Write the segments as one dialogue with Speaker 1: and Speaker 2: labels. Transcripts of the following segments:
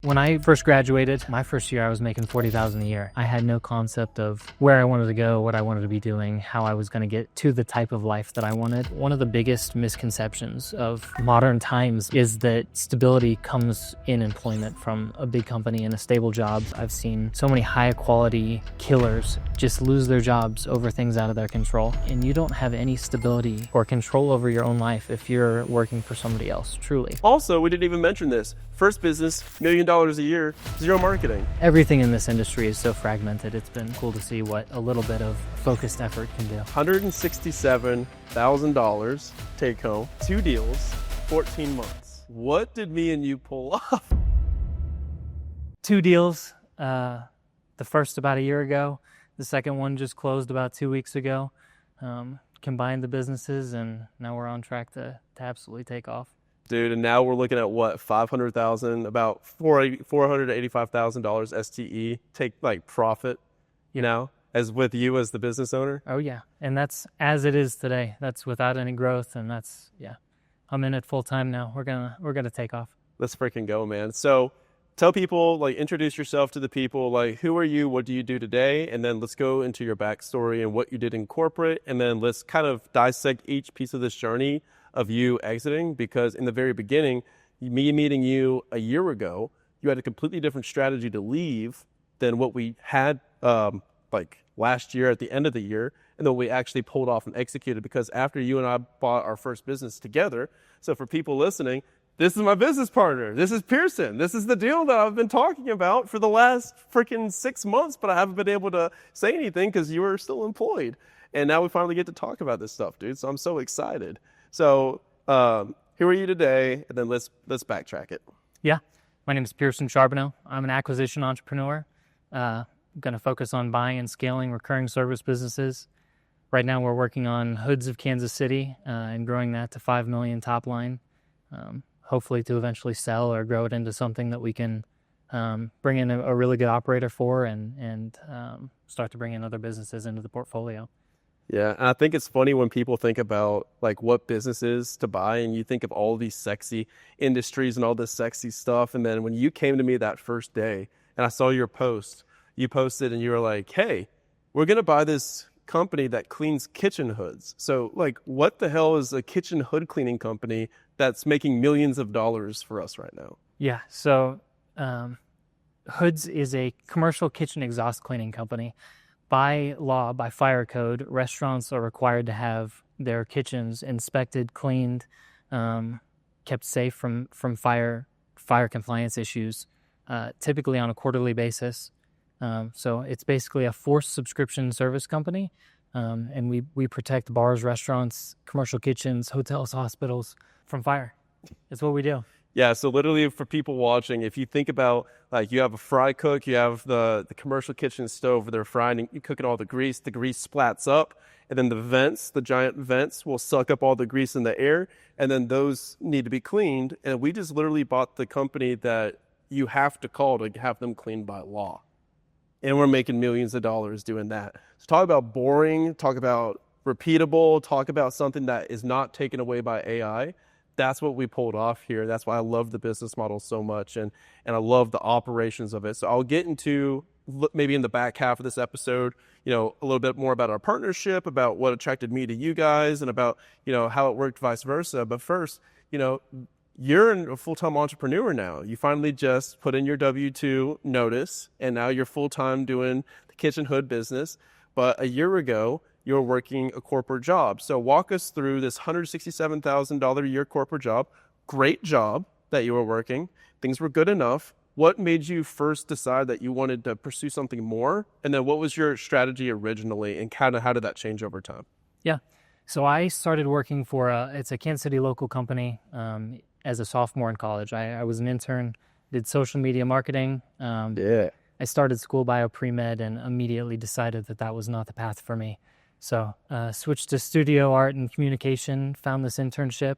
Speaker 1: When I first graduated, my first year I was making $40,000 a year. I had no concept of where I wanted to go, what I wanted to be doing, how I was going to get to the type of life that I wanted. One of the biggest misconceptions of modern times is that stability comes in employment from a big company and a stable job. I've seen so many high quality killers just lose their jobs over things out of their control. And you don't have any stability or control over your own life if you're working for somebody else, truly.
Speaker 2: Also, we didn't even mention this. First business, $1 million a year, zero marketing.
Speaker 1: Everything in this industry is so fragmented. It's been cool to see what a little bit of focused effort can do.
Speaker 2: $167,000 take home, 2 deals, 14 months. What did me and you pull off?
Speaker 1: 2 deals, the first about a year ago. The second one just closed about 2 weeks ago. Combined the businesses, and now we're on track to absolutely take off.
Speaker 2: Dude, and now we're looking at what, $500,000, about $485,000 STE take like profit, you know, as with you as the business owner.
Speaker 1: Oh yeah, and that's as it is today. That's without any growth, and that's I'm in it full time now. We're gonna take off.
Speaker 2: Let's freaking go, man. So tell people, like, introduce yourself to the people, like, who are you, what do you do today, and then let's go into your backstory and what you did in corporate, and then let's kind of dissect each piece of this journey of you exiting, because in the very beginning, me meeting you a year ago, you had a completely different strategy to leave than what we had like last year at the end of the year, and then we actually pulled off and executed, because after you and I bought our first business together, so for people listening, this is my business partner. This is Piercyn. This is the deal that I've been talking about for the last freaking 6 months, but I haven't been able to say anything because you were still employed. And now we finally get to talk about this stuff, dude. So I'm so excited. So who are you today? And then let's backtrack it.
Speaker 1: Yeah, my name is Piercyn Charbonneau. I'm an acquisition entrepreneur. I'm going to focus on buying and scaling recurring service businesses. Right now we're working on hoods of Kansas City and growing that to 5 million top line. Hopefully to eventually sell or grow it into something that we can bring in a really good operator for and start to bring in other businesses into the portfolio.
Speaker 2: Yeah, and I think it's funny when people think about like what businesses to buy, and you think of all these sexy industries and all this sexy stuff. And then when you came to me that first day and I saw your post, you posted and you were like, hey, we're going to buy this company that cleans kitchen hoods. So like, what the hell is a kitchen hood cleaning company that's making millions of dollars for us right now?
Speaker 1: Yeah, so Hoods is a commercial kitchen exhaust cleaning company. By law, by fire code, restaurants are required to have their kitchens inspected, cleaned, kept safe from fire compliance issues, typically on a quarterly basis. So it's basically a forced subscription service company, and we protect bars, restaurants, commercial kitchens, hotels, hospitals from fire. That's what we do.
Speaker 2: Yeah, so literally for people watching, if you think about, like, you have a fry cook, you have the commercial kitchen stove where they're frying, and you cooking all the grease splats up, and then the giant vents will suck up all the grease in the air, and then those need to be cleaned. And we just literally bought the company that you have to call to have them cleaned by law. And we're making millions of dollars doing that. So talk about boring, talk about repeatable, talk about something that is not taken away by AI. That's what we pulled off here. That's why I love the business model so much, and I love the operations of it. So I'll get into, maybe in the back half of this episode, a little bit more about our partnership, about what attracted me to you guys, and about, how it worked vice versa. But first, you're a full-time entrepreneur now. You finally just put in your W-2 notice, and now you're full-time doing the kitchen hood business. But a year ago, you were working a corporate job. So walk us through this $167,000 a year corporate job. Great job that you were working. Things were good enough. What made you first decide that you wanted to pursue something more? And then what was your strategy originally, and how did that change over time?
Speaker 1: Yeah. So I started working for it's a Kansas City local company as a sophomore in college. I was an intern, did social media marketing. I started school bio pre-med and immediately decided that was not the path for me. So switched to studio art and communication, found this internship,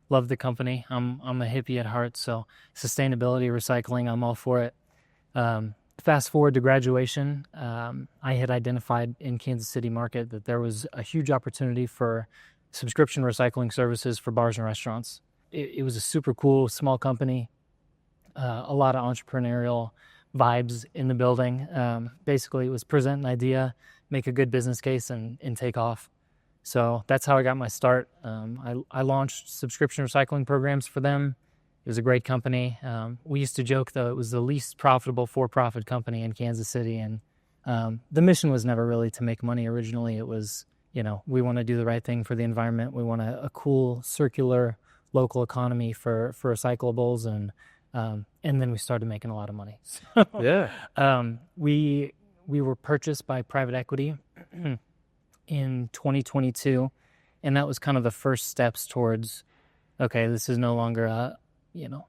Speaker 1: loved the company. I'm a hippie at heart, so sustainability, recycling, I'm all for it. Fast forward to graduation, I had identified in Kansas City market that there was a huge opportunity for subscription recycling services for bars and restaurants. It was a super cool small company. a lot of entrepreneurial vibes in the building. Basically, it was present an idea, make a good business case, and take off. So that's how I got my start. I launched subscription recycling programs for them. It was a great company. We used to joke, though, it was the least profitable for-profit company in Kansas City. And the mission was never really to make money originally. It was, we want to do the right thing for the environment. We want a cool, circular, local economy for recyclables. And then we started making a lot of money. So,
Speaker 2: Yeah.
Speaker 1: We were purchased by private equity in 2022. And that was kind of the first steps towards, okay, this is no longer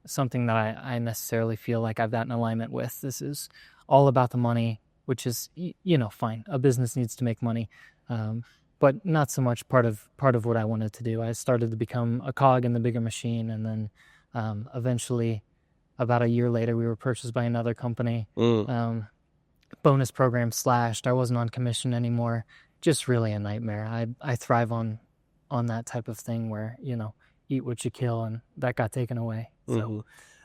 Speaker 1: something that I necessarily feel like I've got an alignment with. This is all about the money, which is, fine. A business needs to make money, but not so much part of what I wanted to do. I started to become a cog in the bigger machine, and then eventually, about a year later, we were purchased by another company. Bonus program slashed. I wasn't on commission anymore. Just really a nightmare. I thrive on that type of thing where, eat what you kill, and that got taken away. So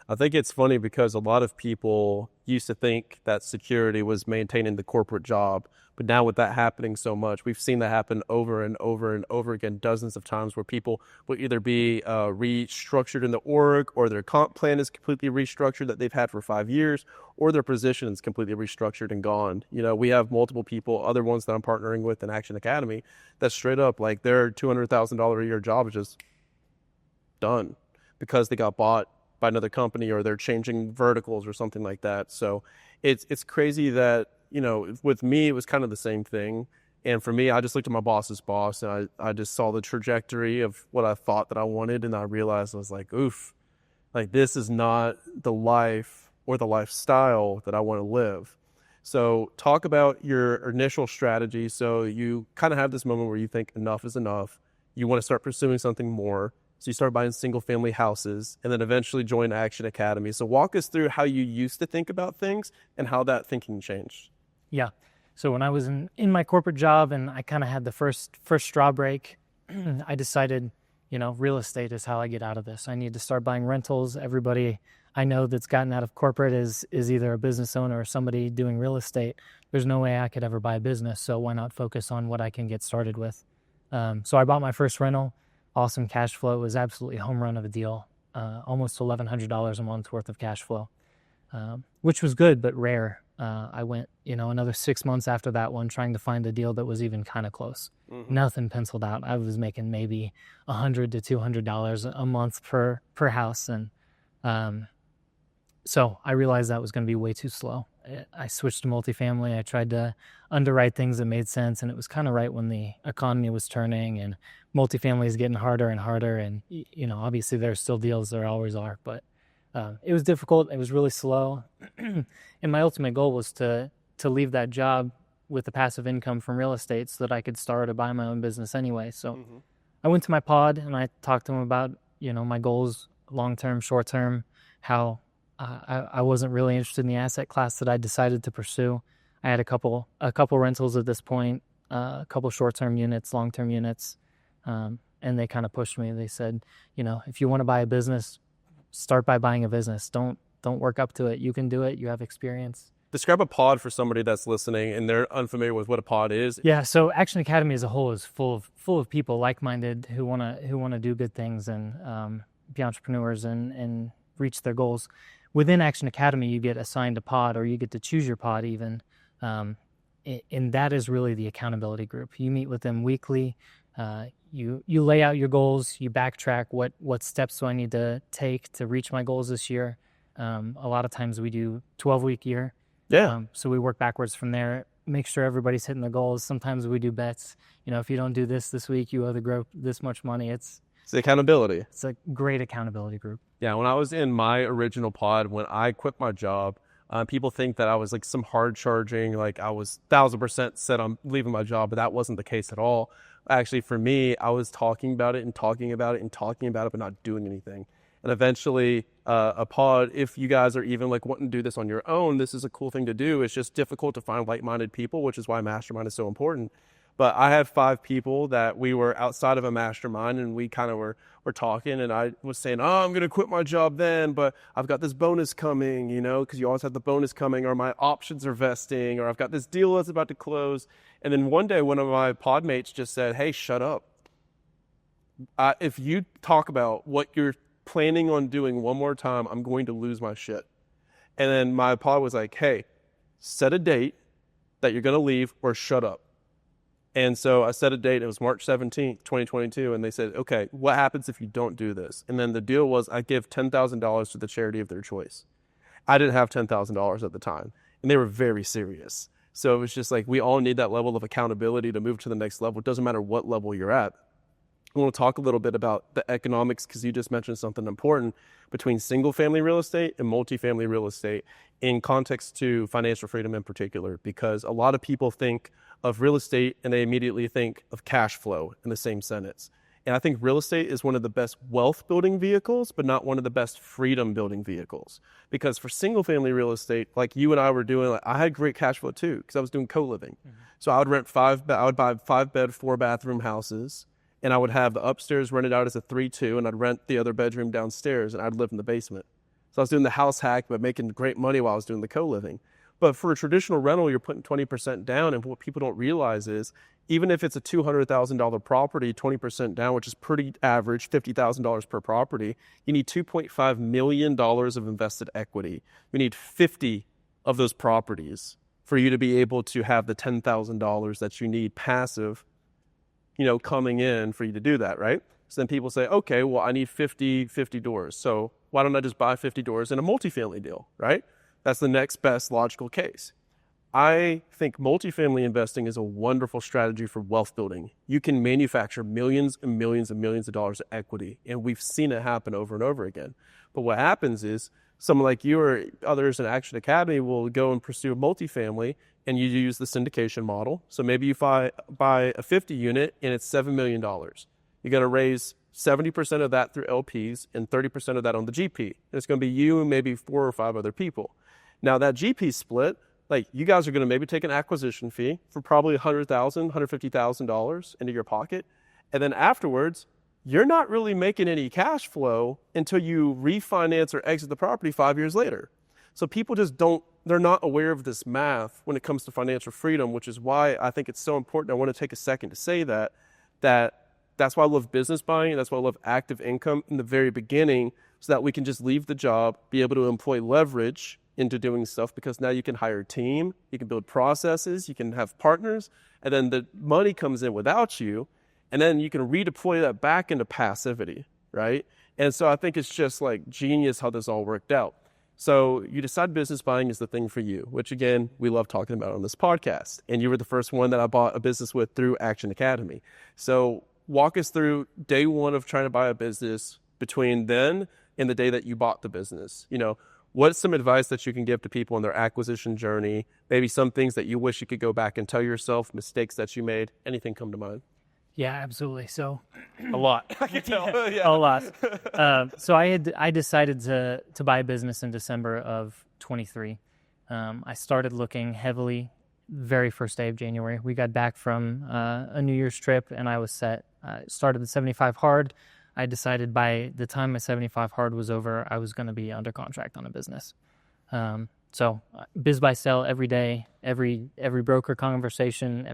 Speaker 2: I think it's funny because a lot of people used to think that security was maintaining the corporate job, but now with that happening so much, we've seen that happen over and over and over again, dozens of times, where people will either be restructured in the org, or their comp plan is completely restructured that they've had for 5 years, or their position is completely restructured and gone. We have multiple people, other ones that I'm partnering with in Action Academy, that straight up, like, their $200,000 a year job is just done because they got bought by another company, or they're changing verticals or something like that. So it's crazy that, with me, it was kind of the same thing. And for me, I just looked at my boss's boss, and I just saw the trajectory of what I thought that I wanted. And I realized, I was like, oof, like, this is not the life or the lifestyle that I want to live. So talk about your initial strategy. So you kind of have this moment where you think enough is enough. You want to start pursuing something more. So you start buying single-family houses, and then eventually join Action Academy. So walk us through how you used to think about things and how that thinking changed.
Speaker 1: Yeah. So when I was in my corporate job, and I kind of had the first straw break, I decided, real estate is how I get out of this. I need to start buying rentals. Everybody I know that's gotten out of corporate is either a business owner or somebody doing real estate. There's no way I could ever buy a business, so why not focus on what I can get started with? So I bought my first rental. Awesome cash flow. It was absolutely a home run of a deal. Almost $1,100 a month worth of cash flow, which was good, but rare. I went, another 6 months after that one trying to find a deal that was even kind of close. Nothing penciled out. I was making maybe $100 to $200 a month per house. And so I realized that was going to be way too slow. I switched to multifamily. I tried to underwrite things that made sense, and it was kind of right when the economy was turning, and multifamily is getting harder and harder. And, obviously there's still deals, there always are, but it was difficult. It was really slow. And my ultimate goal was to leave that job with the passive income from real estate so that I could start or buy my own business anyway. So I went to my pod, and I talked to him about, my goals, long-term, short-term, how I wasn't really interested in the asset class that I decided to pursue. I had a couple rentals at this point, a couple short-term units, long-term units, and they kind of pushed me. They said, if you want to buy a business, start by buying a business. Don't work up to it. You can do it. You have experience.
Speaker 2: Describe a pod for somebody that's listening and they're unfamiliar with what a pod is.
Speaker 1: Yeah, so Action Academy as a whole is full of people like-minded who wanna do good things and be entrepreneurs and reach their goals. Within Action Academy, you get assigned a pod, or you get to choose your pod even, and that is really the accountability group. You meet with them weekly. You lay out your goals. You backtrack what steps do I need to take to reach my goals this year. A lot of times we do 12-week year.
Speaker 2: Yeah.
Speaker 1: So we work backwards from there, make sure everybody's hitting their goals. Sometimes we do bets. If you don't do this week, you owe the group this much money. It's
Speaker 2: the accountability.
Speaker 1: It's a great accountability group.
Speaker 2: Yeah, when I was in my original pod, when I quit my job, people think that I was like some hard charging, like I was 1,000% set on leaving my job, but that wasn't the case at all. Actually, for me, I was talking about it and talking about it and talking about it, but not doing anything. And eventually, a pod, if you guys are even like wanting to do this on your own, this is a cool thing to do. It's just difficult to find like-minded people, which is why Mastermind is so important. But I had 5 people that we were outside of a mastermind, and we kind of were talking, and I was saying, oh, I'm going to quit my job then, but I've got this bonus coming, because you always have the bonus coming, or my options are vesting, or I've got this deal that's about to close. And then one day, one of my pod mates just said, hey, shut up. If you talk about what you're planning on doing one more time, I'm going to lose my shit. And then my pod was like, hey, set a date that you're going to leave or shut up. And so I set a date. It was March 17th, 2022. And they said, okay, what happens if you don't do this? And then the deal was I give $10,000 to the charity of their choice. I didn't have $10,000 at the time. And they were very serious. So it was just like, we all need that level of accountability to move to the next level. It doesn't matter what level you're at. I want to talk a little bit about the economics, because you just mentioned something important between single family real estate and multifamily real estate in context to financial freedom in particular, because a lot of people think of real estate and they immediately think of cash flow in the same sentence. And I think real estate is one of the best wealth building vehicles, but not one of the best freedom building vehicles. Because for single family real estate, like you and I were doing, like, I had great cash flow too, because I was doing co-living. Mm-hmm. So I would buy 5-bed, 4-bathroom houses. And I would have the upstairs rented out as a 3-2, and I'd rent the other bedroom downstairs, and I'd live in the basement. So I was doing the house hack, but making great money while I was doing the co-living. But for a traditional rental, you're putting 20% down, and what people don't realize is, even if it's a $200,000 property, 20% down, which is pretty average, $50,000 per property, you need $2.5 million of invested equity. You need 50 of those properties for you to be able to have the $10,000 that you need passive, coming in for you to do that, right? So then people say, okay, well, I need 50 doors. So why don't I just buy 50 doors in a multifamily deal, right? That's the next best logical case. I think multifamily investing is a wonderful strategy for wealth building. You can manufacture millions and millions and millions of dollars of equity, and we've seen it happen over and over again. But what happens is someone like you or others in Action Academy will go and pursue a multifamily, and you use the syndication model. So maybe you buy a 50 unit and it's $7 million. You're going to raise 70% of that through LPs and 30% of that on the GP. And it's going to be you and maybe 4 or 5 other people. Now that GP split, like you guys are going to maybe take an acquisition fee for probably $100,000, $150,000 into your pocket. And then afterwards, you're not really making any cash flow until you refinance or exit the property 5 years later. So people just they're not aware of this math when it comes to financial freedom, which is why I think it's so important. I want to take a second to say that's why I love business buying. That's why I love active income in the very beginning, so that we can just leave the job, be able to employ leverage into doing stuff, because now you can hire a team, you can build processes, you can have partners, and then the money comes in without you, and then you can redeploy that back into passivity, right? And so I think it's just like genius how this all worked out. So you decide business buying is the thing for you, which again, we love talking about on this podcast. And you were the first one that I bought a business with through Action Academy. So walk us through day one of trying to buy a business between then and the day that you bought the business. What's some advice that you can give to people in their acquisition journey? Maybe some things that you wish you could go back and tell yourself, mistakes that you made, anything come to mind?
Speaker 1: Yeah, absolutely. So
Speaker 2: a lot. I can tell. Yeah.
Speaker 1: A lot. So I decided to buy a business in December of 23. I started looking heavily very first day of January. We got back from a New Year's trip, and I was set. I started the 75 hard. I decided by the time my 75 hard was over, I was going to be under contract on a business. So biz buy sell every day, every broker conversation,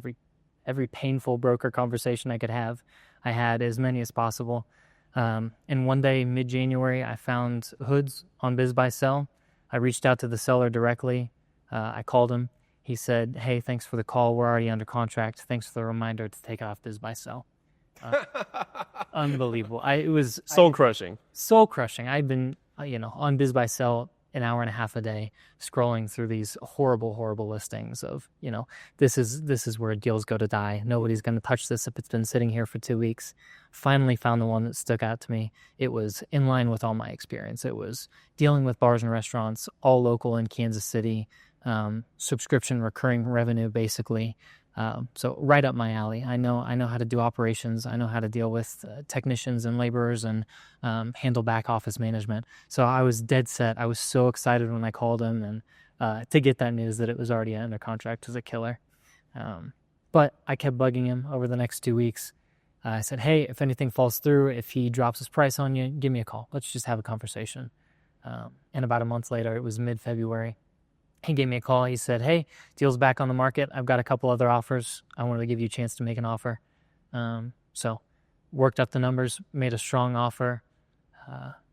Speaker 1: every painful broker conversation I could have, I had as many as possible. And one day, mid-January, I found hoods on biz buy sell. I reached out to the seller directly. I called him. He said, hey, thanks for the call. We're already under contract. Thanks for the reminder to take off biz buy sell. Unbelievable. It was
Speaker 2: soul crushing.
Speaker 1: Soul crushing. I've been, on biz buy sell an hour and a half a day, scrolling through these horrible, horrible listings of, this is where deals go to die. Nobody's going to touch this if it's been sitting here for 2 weeks. Finally found the one that stuck out to me. It was in line with all my experience. It was dealing with bars and restaurants, all local in Kansas City, subscription recurring revenue, basically. So right up my alley. I know how to do operations. I know how to deal with technicians and laborers and handle back office management. So I was dead set. I was so excited when I called him, and to get that news that it was already under contract was a killer. But I kept bugging him over the next 2 weeks. I said, hey, if anything falls through, if he drops his price on you, give me a call. Let's just have a conversation. And about a month later, it was mid-February, he gave me a call. He said, hey, deal's back on the market. I've got a couple other offers. I wanted to give you a chance to make an offer. So worked up the numbers, made a strong offer,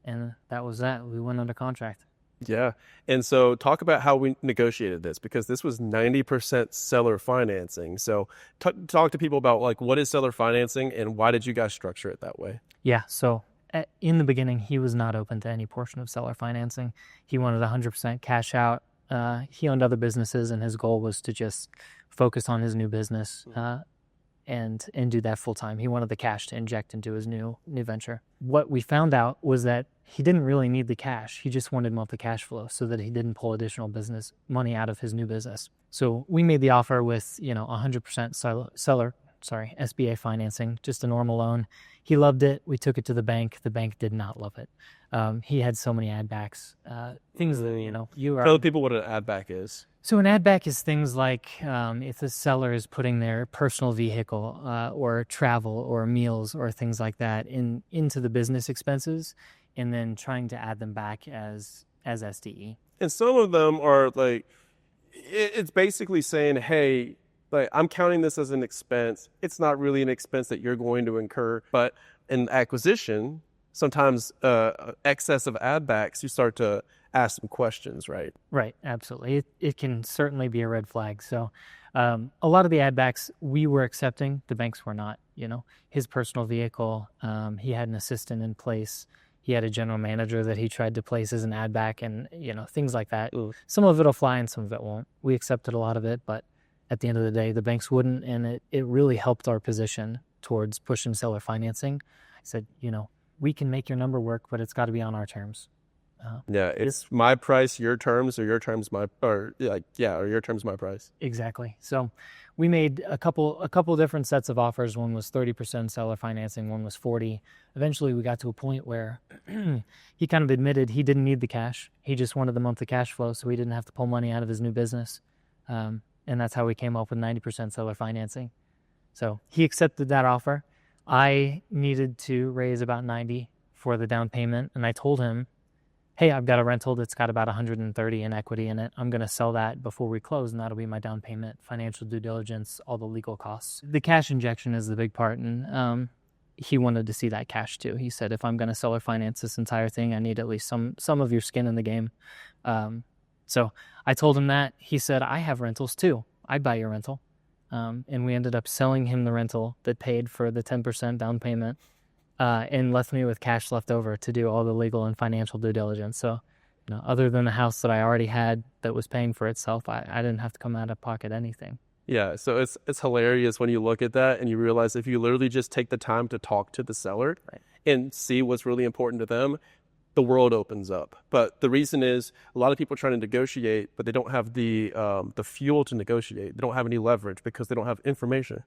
Speaker 1: and that was that. We went under contract.
Speaker 2: Yeah. And so talk about how we negotiated this, because this was 90% seller financing. So talk to people about like, what is seller financing and why did you guys structure it that way?
Speaker 1: Yeah. So in the beginning, he was not open to any portion of seller financing. He wanted 100% cash out. He owned other businesses, and his goal was to just focus on his new business and do that full time. He wanted the cash to inject into his new venture. What we found out was that he didn't really need the cash. He just wanted monthly cash flow so that he didn't pull additional business money out of his new business. So we made the offer with 100% seller SBA financing, just a normal loan. He loved it. We took it to the bank. The bank did not love it. He had so many add backs, things that,
Speaker 2: Tell people what an add back is.
Speaker 1: So an add back is things like if the seller is putting their personal vehicle or travel or meals or things like that into the business expenses and then trying to add them back as SDE.
Speaker 2: And some of them are like, it's basically saying, hey, like, I'm counting this as an expense. It's not really an expense that you're going to incur. But in acquisition, sometimes excess of add backs, you start to ask some questions, right?
Speaker 1: Right, absolutely. It can certainly be a red flag. So a lot of the add backs we were accepting, the banks were not. His personal vehicle, he had an assistant in place. He had a general manager that he tried to place as an add back and, things like that. Ooh. Some of it will fly and some of it won't. We accepted a lot of it, but at the end of the day, the banks wouldn't, and it really helped our position towards pushing seller financing. I said, we can make your number work, but it's got to be on our terms.
Speaker 2: It's my price, your terms, or your terms my, or your terms my price.
Speaker 1: Exactly. So we made a couple different sets of offers. One was 30% seller financing, one was 40. Eventually, we got to a point where he kind of admitted he didn't need the cash. He just wanted the monthly cash flow, so he didn't have to pull money out of his new business. And that's how we came up with 90% seller financing. So he accepted that offer. I needed to raise about 90 for the down payment. And I told him, hey, I've got a rental that's got about 130 in equity in it. I'm going to sell that before we close, and that'll be my down payment, financial due diligence, all the legal costs. The cash injection is the big part, and he wanted to see that cash too. He said, if I'm going to seller finance this entire thing, I need at least some of your skin in the game. So I told him that. He said, I have rentals too. I'd buy your rental. And we ended up selling him the rental that paid for the 10% down payment and left me with cash left over to do all the legal and financial due diligence. So other than the house that I already had that was paying for itself, I didn't have to come out of pocket anything.
Speaker 2: Yeah, so it's hilarious when you look at that and you realize if you literally just take the time to talk to the seller and see what's really important to them, the world opens up. But the reason is a lot of people are trying to negotiate, but they don't have the fuel to negotiate. They don't have any leverage because they don't have information.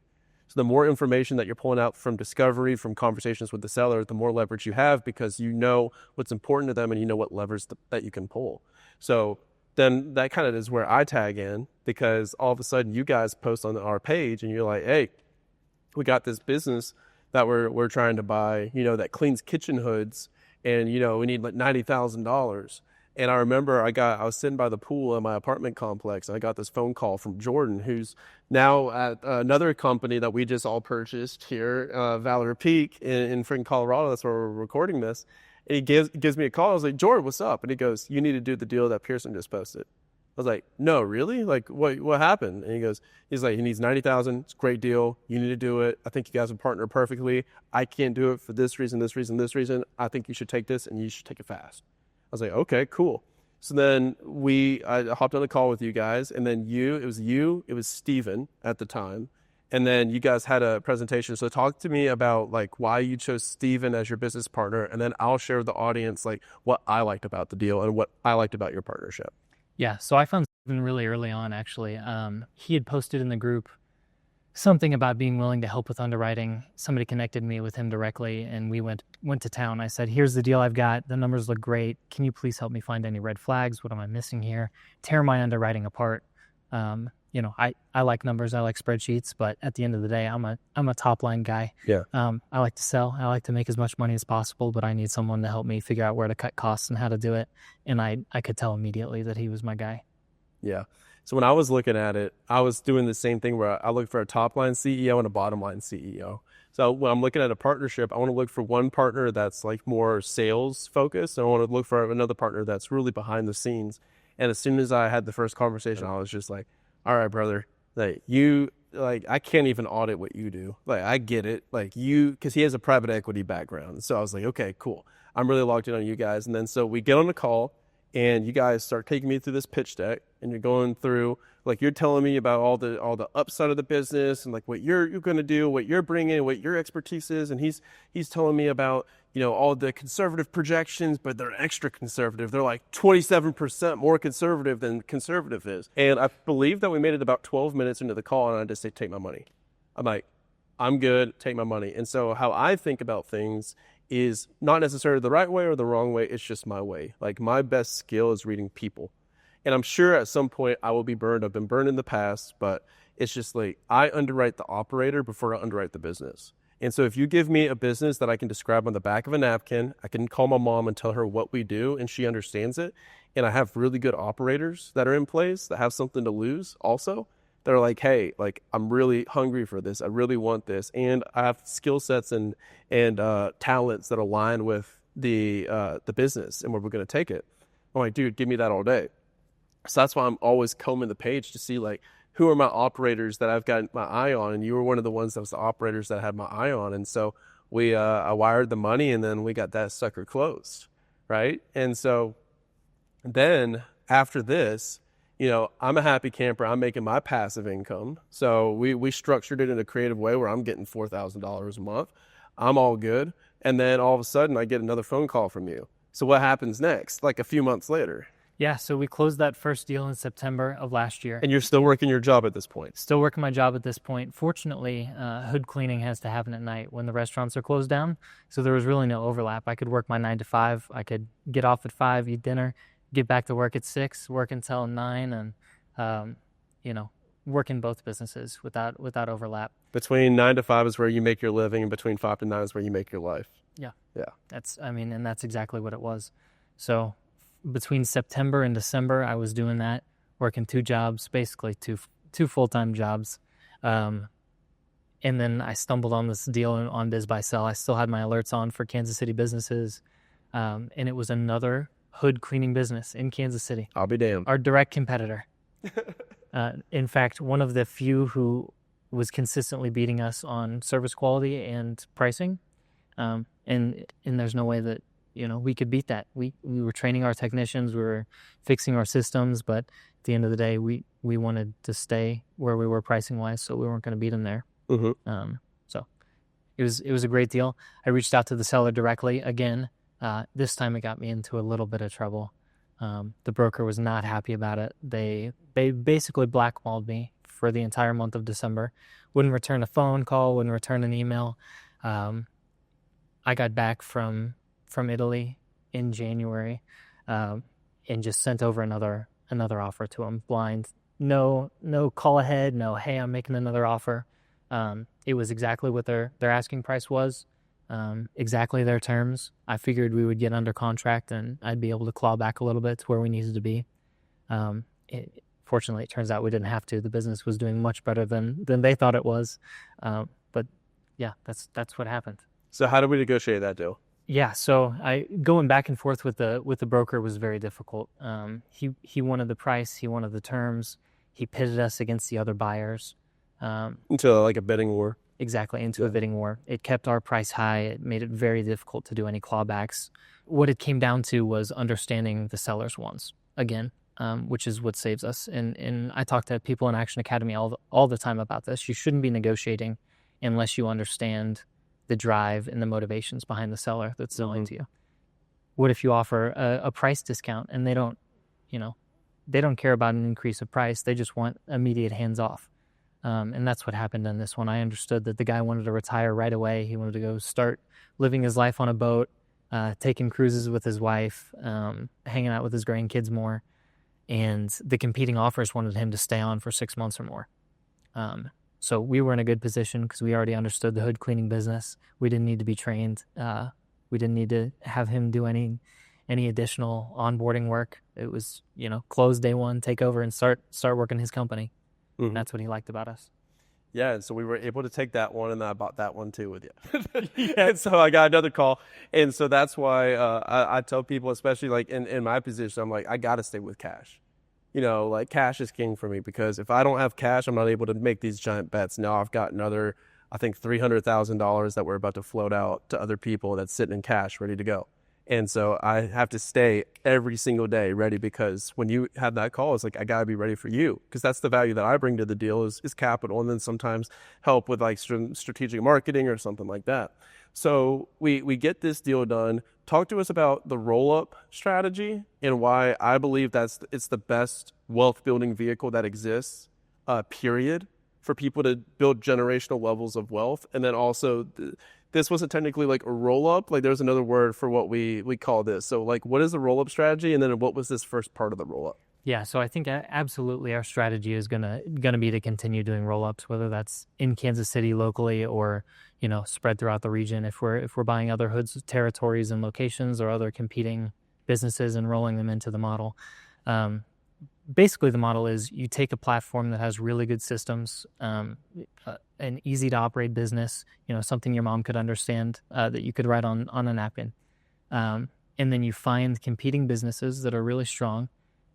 Speaker 2: So the more information that you're pulling out from discovery, from conversations with the seller, the more leverage you have because you know what's important to them and you know what levers that you can pull. So then that kind of is where I tag in, because all of a sudden you guys post on our page and you're like, hey, we got this business that we're trying to buy, that cleans kitchen hoods, and we need like $90,000. And I remember I was sitting by the pool in my apartment complex, and I got this phone call from Jordan, who's now at another company that we just all purchased here, Valor Peak in freaking Colorado. That's where we're recording this. And he gives me a call. I was like, Jordan, what's up? And he goes, you need to do the deal that Piercyn just posted. I was like, no, really? Like, what happened? And he's like, he needs $90,000. It's a great deal. You need to do it. I think you guys would partner perfectly. I can't do it for this reason, this reason, this reason. I think you should take this, and you should take it fast. I was like, okay, cool. So then I hopped on a call with you guys, and then it was Steven at the time. And then you guys had a presentation. So talk to me about like why you chose Steven as your business partner, and then I'll share with the audience like what I liked about the deal and what I liked about your partnership.
Speaker 1: Yeah, so I found Steven really early on, actually. He had posted in the group something about being willing to help with underwriting. Somebody connected me with him directly, and we went to town. I said, here's the deal I've got. The numbers look great. Can you please help me find any red flags? What am I missing here? Tear my underwriting apart. I like numbers, I like spreadsheets, but at the end of the day, I'm a top line guy.
Speaker 2: Yeah.
Speaker 1: I like to sell. I like to make as much money as possible, but I need someone to help me figure out where to cut costs and how to do it. And I could tell immediately that he was my guy.
Speaker 2: Yeah. So when I was looking at it, I was doing the same thing where I look for a top line CEO and a bottom line CEO. So when I'm looking at a partnership, I want to look for one partner that's like more sales focused, and I want to look for another partner that's really behind the scenes. And as soon as I had the first conversation, I was just like, all right, brother, I can't even audit what you do. Like, I get it. Like, because he has a private equity background. So I was like, okay, cool. I'm really locked in on you guys. And then so we get on the call, and you guys start taking me through this pitch deck, and you're going through, like, you're telling me about all the upside of the business and like what you're going to do, what you're bringing, what your expertise is. And he's telling me about, all the conservative projections, but they're extra conservative. They're like 27% more conservative than conservative is. And I believe that we made it about 12 minutes into the call, and I just say, take my money. I'm like, I'm good, take my money. And so how I think about things is not necessarily the right way or the wrong way. It's just my way. Like, my best skill is reading people. And I'm sure at some point I will be burned. I've been burned in the past, but it's just like, I underwrite the operator before I underwrite the business. And so if you give me a business that I can describe on the back of a napkin, I can call my mom and tell her what we do, and she understands it. And I have really good operators that are in place that have something to lose also. They're like, hey, like, I'm really hungry for this. I really want this. And I have skill sets and talents that align with the business and where we're going to take it. I'm like, dude, give me that all day. So that's why I'm always combing the page to see, like, who are my operators that I've got my eye on? And you were one of the ones that was the operators that I had my eye on. And so I wired the money, and then we got that sucker closed, right? And so then after this, I'm a happy camper. I'm making my passive income. So we structured it in a creative way where I'm getting $4,000 a month. I'm all good. And then all of a sudden I get another phone call from you. So what happens next? Like a few months later.
Speaker 1: Yeah, so we closed that first deal in September of last year.
Speaker 2: And you're still working your job at this point?
Speaker 1: Still working my job at this point. Fortunately, hood cleaning has to happen at night when the restaurants are closed down. So there was really no overlap. I could work my 9 to 5. I could get off at 5, eat dinner, get back to work at 6, work until 9, and, work in both businesses without overlap.
Speaker 2: Between 9 to 5 is where you make your living, and between 5 to 9 is where you make your life.
Speaker 1: Yeah.
Speaker 2: Yeah.
Speaker 1: And that's exactly what it was. So between September and December, I was doing that, working 2 jobs, basically two full-time jobs. And then I stumbled on this deal on Biz Buy Sell. I still had my alerts on for Kansas City businesses. And it was another hood cleaning business in Kansas City.
Speaker 2: I'll be damned.
Speaker 1: Our direct competitor. In fact, one of the few who was consistently beating us on service quality and pricing. And there's no way that, we could beat that. We were training our technicians, we were fixing our systems, but at the end of the day, we wanted to stay where we were pricing wise, so we weren't going to beat them there.
Speaker 2: Mm-hmm.
Speaker 1: So it was a great deal. I reached out to the seller directly again. This time it got me into a little bit of trouble. The broker was not happy about it. They basically blackballed me for the entire month of December. Wouldn't return a phone call, wouldn't return an email. I got back from Italy in January, and just sent over another offer to him blind. No call ahead. No, hey, I'm making another offer. It was exactly what their asking price was, exactly their terms. I figured we would get under contract and I'd be able to claw back a little bit to where we needed to be. Fortunately, it turns out we didn't have to. The business was doing much better than they thought it was. But yeah, that's what happened.
Speaker 2: So how did we negotiate that deal?
Speaker 1: Yeah, so going back and forth with the broker was very difficult. He wanted the price, he wanted the terms, he pitted us against the other buyers.
Speaker 2: Into like a bidding war.
Speaker 1: Exactly, into a bidding war. It kept our price high. It made it very difficult to do any clawbacks. What it came down to was understanding the seller's wants again, which is what saves us. And I talk to people in Action Academy all the time about this. You shouldn't be negotiating unless you understand the drive and the motivations behind the seller that's selling to you. What if you offer a price discount and they don't care about an increase of price? They just want immediate hands off. And that's what happened in this one. I understood that the guy wanted to retire right away. He wanted to go start living his life on a boat, taking cruises with his wife, hanging out with his grandkids more. and the competing offers wanted him to stay on for 6 months or more. So we were in a good position because we already understood the hood cleaning business. We didn't need to be trained. We didn't need to have him do any additional onboarding work. It was, close day one, take over, and start working his company.
Speaker 2: Mm-hmm.
Speaker 1: And that's what he liked about us.
Speaker 2: Yeah, and so we were able to take that one, and then I bought that one too with you. And so I got another call, and so that's why I tell people, especially like in my position, I'm like, I got to stay with cash. Like cash is king for me, because if I don't have cash, I'm not able to make these giant bets. Now I've got another, I think, $300,000 that we're about to float out to other people that's sitting in cash ready to go. And so I have to stay every single day ready, because when you have that call, it's like, I got to be ready for you, because that's the value that I bring to the deal is capital, and then sometimes help with like strategic marketing or something like that. So we get this deal done. Talk to us about the roll-up strategy and why I believe it's the best wealth building vehicle that exists, period, for people to build generational levels of wealth. And then also, this wasn't technically like a roll-up. Like there's another word for what we call this. So like, what is the roll-up strategy? And then what was this first part of the roll-up?
Speaker 1: Yeah, so I think absolutely our strategy is gonna be to continue doing roll-ups, whether that's in Kansas City locally or spread throughout the region. If we're buying other hoods, territories, and locations, or other competing businesses and rolling them into the model. Basically, the model is you take a platform that has really good systems, an easy to operate business, something your mom could understand, that you could write on a napkin, and then you find competing businesses that are really strong,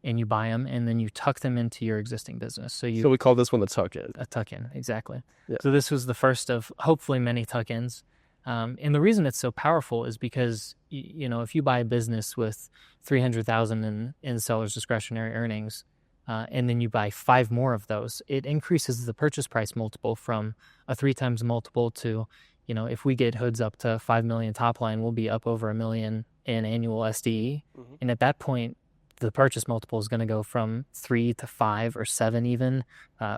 Speaker 1: and you buy them, and then you tuck them into your existing business. So
Speaker 2: we call this one the tuck-in.
Speaker 1: A tuck-in, exactly.
Speaker 2: Yeah.
Speaker 1: So this was the first of hopefully many tuck-ins. And the reason it's so powerful is because, if you buy a business with $300,000 in seller's discretionary earnings, and then you buy 5 more of those, it increases the purchase price multiple from a 3 times multiple to, if we get hoods up to 5 million top line, we'll be up over $1 million in annual SDE. Mm-hmm. And at that point, the purchase multiple is going to go from 3 to 5 or 7 even,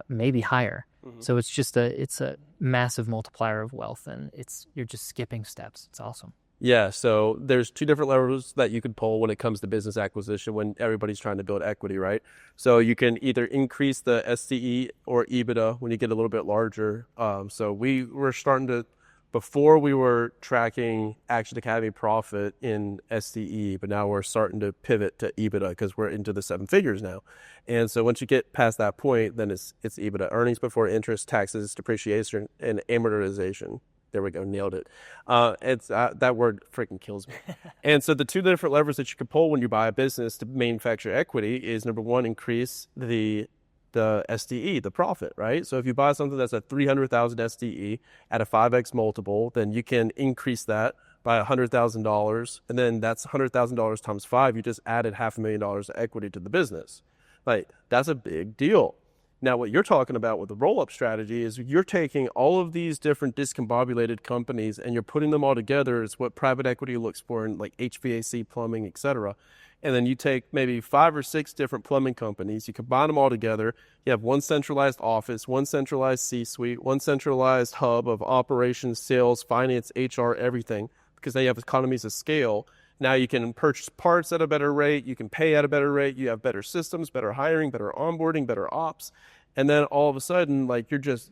Speaker 1: maybe higher. Mm-hmm. So it's a massive multiplier of wealth, and you're just skipping steps. It's awesome.
Speaker 2: Yeah, so there's 2 different levers that you could pull when it comes to business acquisition when everybody's trying to build equity, right? So you can either increase the SDE or EBITDA when you get a little bit larger. So we were starting to, before we were tracking Action Academy profit in SDE, but now we're starting to pivot to EBITDA because we're into the 7 figures now. And so once you get past that point, then it's EBITDA, earnings before interest, taxes, depreciation, and amortization. There we go, nailed it. That word freaking kills me. And so the 2 different levers that you can pull when you buy a business to manufacture equity is, number 1, increase the SDE, the profit, right? So if you buy something that's a 300,000 SDE at a 5x multiple, then you can increase that by $100,000, and then that's $100,000 times 5. You just added $500,000 of equity to the business. Like, that's a big deal. Now, what you're talking about with the roll-up strategy is you're taking all of these different discombobulated companies and you're putting them all together. It's what private equity looks for in like HVAC, plumbing, etc. And then you take maybe 5 or 6 different plumbing companies, you combine them all together, you have one centralized office, one centralized C-suite, one centralized hub of operations, sales, finance, HR, everything, because now you have economies of scale. Now you can purchase parts at a better rate, you can pay at a better rate, you have better systems, better hiring, better onboarding, better ops. And then all of a sudden, like, you're just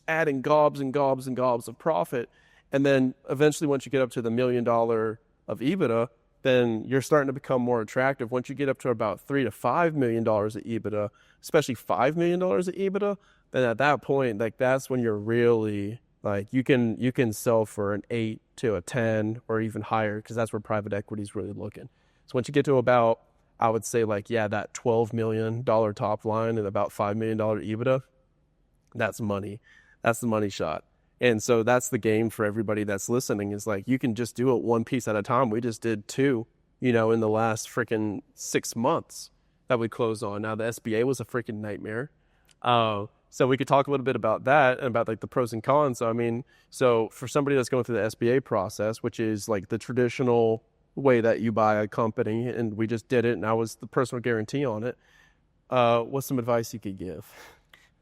Speaker 2: adding gobs and gobs and gobs of profit. And then eventually once you get up to the $1 million of EBITDA, then you're starting to become more attractive. Once you get up to about $3 to $5 million of EBITDA, especially $5 million of EBITDA, then at that point, like, that's when you're really, like, you can sell for an 8 to a 10 or even higher, because that's where private equity is really looking. So once you get to about, I would say, like, yeah, that $12 million top line and about $5 million EBITDA, that's money. That's the money shot. And so that's the game for everybody that's listening, is like, you can just do it one piece at a time. We just did 2, in the last freaking 6 months that we closed on. Now, the SBA was a freaking nightmare. So we could talk a little bit about that and about like the pros and cons. So for somebody that's going through the SBA process, which is like the traditional way that you buy a company, and we just did it, and I was the personal guarantee on it. What's some advice you could give?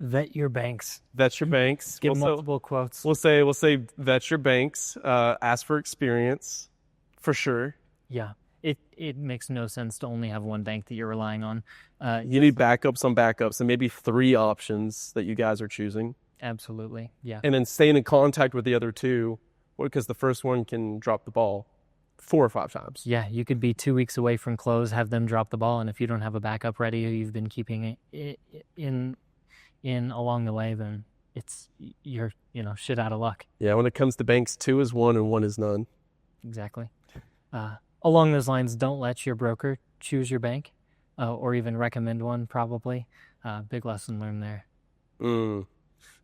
Speaker 1: Vet your banks.
Speaker 2: Vet your banks.
Speaker 1: Give multiple quotes.
Speaker 2: We'll say vet your banks. Ask for experience, for sure.
Speaker 1: Yeah. it makes no sense to only have one bank that you're relying on.
Speaker 2: You need backups on backups, and maybe 3 options that you guys are choosing.
Speaker 1: Absolutely, yeah.
Speaker 2: And then staying in contact with the other 2, because the first one can drop the ball 4 or 5 times.
Speaker 1: Yeah, you could be 2 weeks away from close, have them drop the ball, and if you don't have a backup ready, you've been keeping it in along the way, then you're shit out of luck.
Speaker 2: Yeah, when it comes to banks, 2 is 1 and 1 is none.
Speaker 1: Exactly. Along those lines, don't let your broker choose your bank, or even recommend one. Probably, big lesson learned there.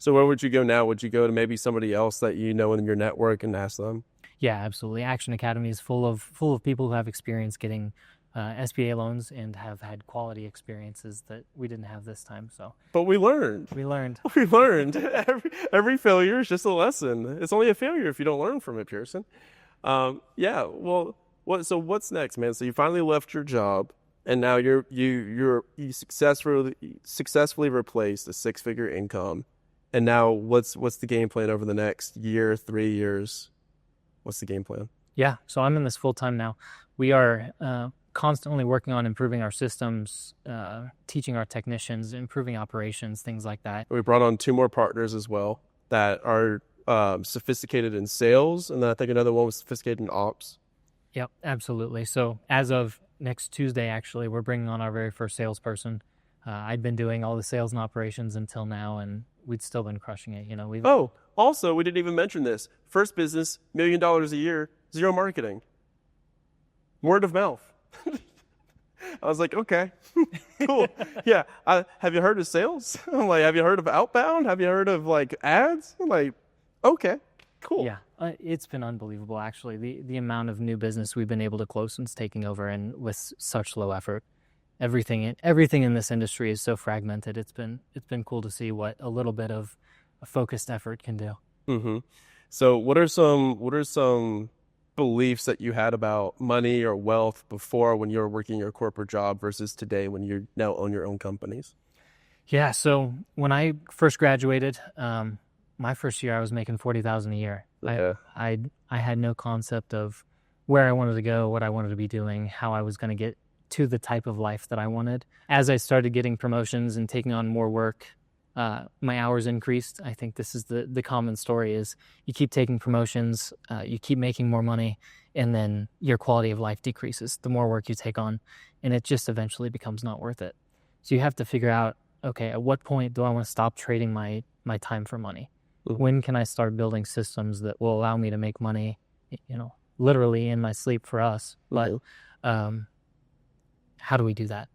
Speaker 2: So where would you go now? Would you go to maybe somebody else that you know in your network and ask them?
Speaker 1: Yeah, absolutely. Action Academy is full of people who have experience getting SBA loans and have had quality experiences that we didn't have this time. So,
Speaker 2: but we learned.
Speaker 1: We learned.
Speaker 2: Every failure is just a lesson. It's only a failure if you don't learn from it, Piercyn. Yeah. Well, so what's next, man? So you finally left your job, and now you successfully replaced a 6-figure income. And now what's the game plan over the next year, 3 years? What's the game plan?
Speaker 1: Yeah, so I'm in this full time now. We are constantly working on improving our systems, teaching our technicians, improving operations, things like that.
Speaker 2: We brought on 2 more partners as well that are sophisticated in sales, and then I think another one was sophisticated in ops.
Speaker 1: Yep, absolutely. So as of next Tuesday, actually, we're bringing on our very first salesperson. I'd been doing all the sales and operations until now, and we'd still been crushing it.
Speaker 2: Also, we didn't even mention this. First business, $1 million a year, 0 marketing. Word of mouth. I was like, okay, cool. Yeah. Have you heard of sales? I'm like, have you heard of outbound? Have you heard of ads? I'm like, okay, cool.
Speaker 1: Yeah. It's been unbelievable, actually. The amount of new business we've been able to close since taking over, and with such low effort. Everything in this industry is so fragmented. It's been cool to see what a little bit of a focused effort can do.
Speaker 2: Mm-hmm. So what are some beliefs that you had about money or wealth before when you were working your corporate job versus today when you now own your own companies?
Speaker 1: Yeah. So when I first graduated, my first year I was making $40,000 a year.
Speaker 2: Yeah.
Speaker 1: I had no concept of where I wanted to go, what I wanted to be doing, how I was going to get to the type of life that I wanted. As I started getting promotions and taking on more work, my hours increased. I think this is the common story is you keep taking promotions, you keep making more money, and then your quality of life decreases the more work you take on, and it just eventually becomes not worth it. So you have to figure out, okay, at what point do I want to stop trading my time for money? Mm-hmm. When can I start building systems that will allow me to make money, literally in my sleep for us? But how do we do that?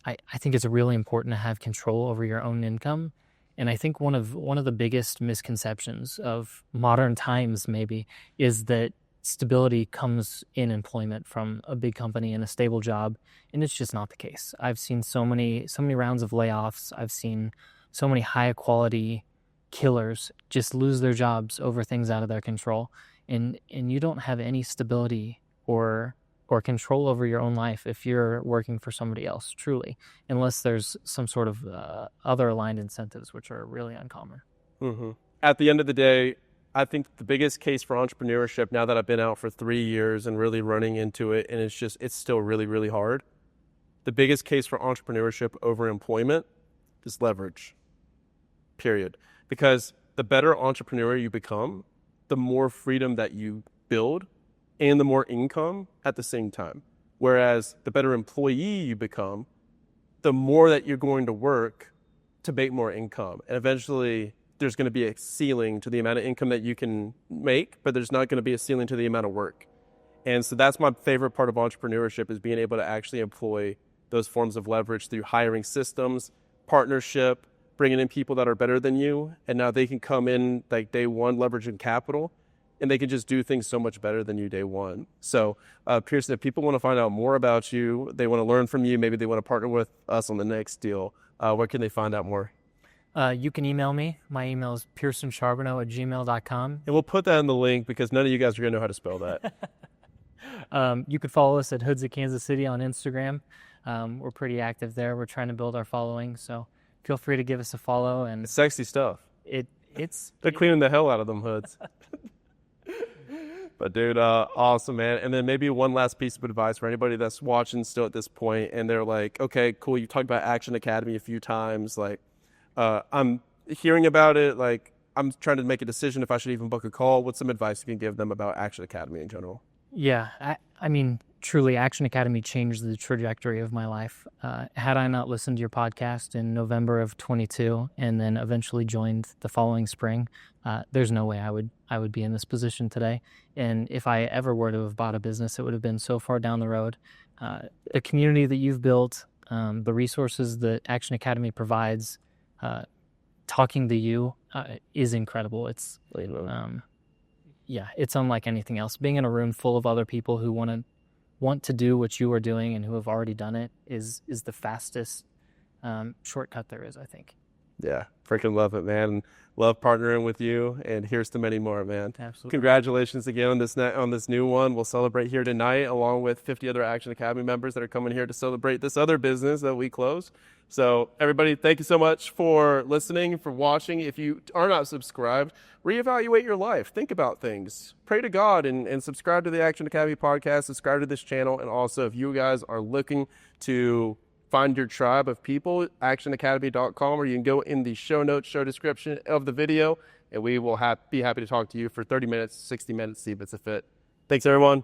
Speaker 1: I think it's really important to have control over your own income. And I think one of the biggest misconceptions of modern times maybe is that stability comes in employment from a big company and a stable job. And it's just not the case. I've seen so many rounds of layoffs. I've seen so many high quality killers just lose their jobs over things out of their control. And you don't have any stability or control over your own life if you're working for somebody else, truly, unless there's some sort of other aligned incentives, which are really uncommon.
Speaker 2: Mm-hmm. At the end of the day, I think the biggest case for entrepreneurship, now that I've been out for 3 years and really running into it, and it's still really, really hard, the biggest case for entrepreneurship over employment is leverage, period. Because the better entrepreneur you become, the more freedom that you build, and the more income at the same time. Whereas the better employee you become, the more that you're going to work to make more income. And eventually there's going to be a ceiling to the amount of income that you can make, but there's not going to be a ceiling to the amount of work. And so that's my favorite part of entrepreneurship, is being able to actually employ those forms of leverage through hiring systems, partnership, bringing in people that are better than you. And now they can come in like day one, leveraging capital, and they can just do things so much better than you day one. So, Piercyn, if people want to find out more about you, they want to learn from you, maybe they want to partner with us on the next deal, where can they find out more?
Speaker 1: You can email me. My email is piercyncharbonneau@gmail.com.
Speaker 2: And we'll put that in the link because none of you guys are going to know how to spell that.
Speaker 1: You could follow us at Hoods of Kansas City on Instagram. We're pretty active there. We're trying to build our following, so feel free to give us a follow. And
Speaker 2: it's sexy stuff.
Speaker 1: They're
Speaker 2: cleaning the hell out of them hoods. But dude, awesome, man. And then maybe one last piece of advice for anybody that's watching still at this point, and they're like, okay, cool, you talked about Action Academy a few times. Like, I'm hearing about it. Like, I'm trying to make a decision if I should even book a call. What's some advice you can give them about Action Academy in general?
Speaker 1: Yeah, I mean, truly, Action Academy changed the trajectory of my life. Had I not listened to your podcast in November of 22 and then eventually joined the following spring, there's no way I would be in this position today. And if I ever were to have bought a business, it would have been so far down the road. The community that you've built, the resources that Action Academy provides, talking to you is incredible. It's yeah, it's unlike anything else. Being in a room full of other people who want to do what you are doing and who have already done it is the fastest shortcut there is, I think.
Speaker 2: Yeah, freaking love it, man. Love partnering with you, and here's to many more, man.
Speaker 1: Absolutely.
Speaker 2: Congratulations again on this new one. We'll celebrate here tonight, along with 50 other Action Academy members that are coming here to celebrate this other business that we close. So, everybody, thank you so much for listening, for watching. If you are not subscribed, reevaluate your life. Think about things. Pray to God and subscribe to the Action Academy podcast. Subscribe to this channel, and also if you guys are looking to find your tribe of people, actionacademy.com, or you can go in the show notes, show description of the video, and we will be happy to talk to you for 30 minutes, 60 minutes, see if it's a fit. Thanks, everyone.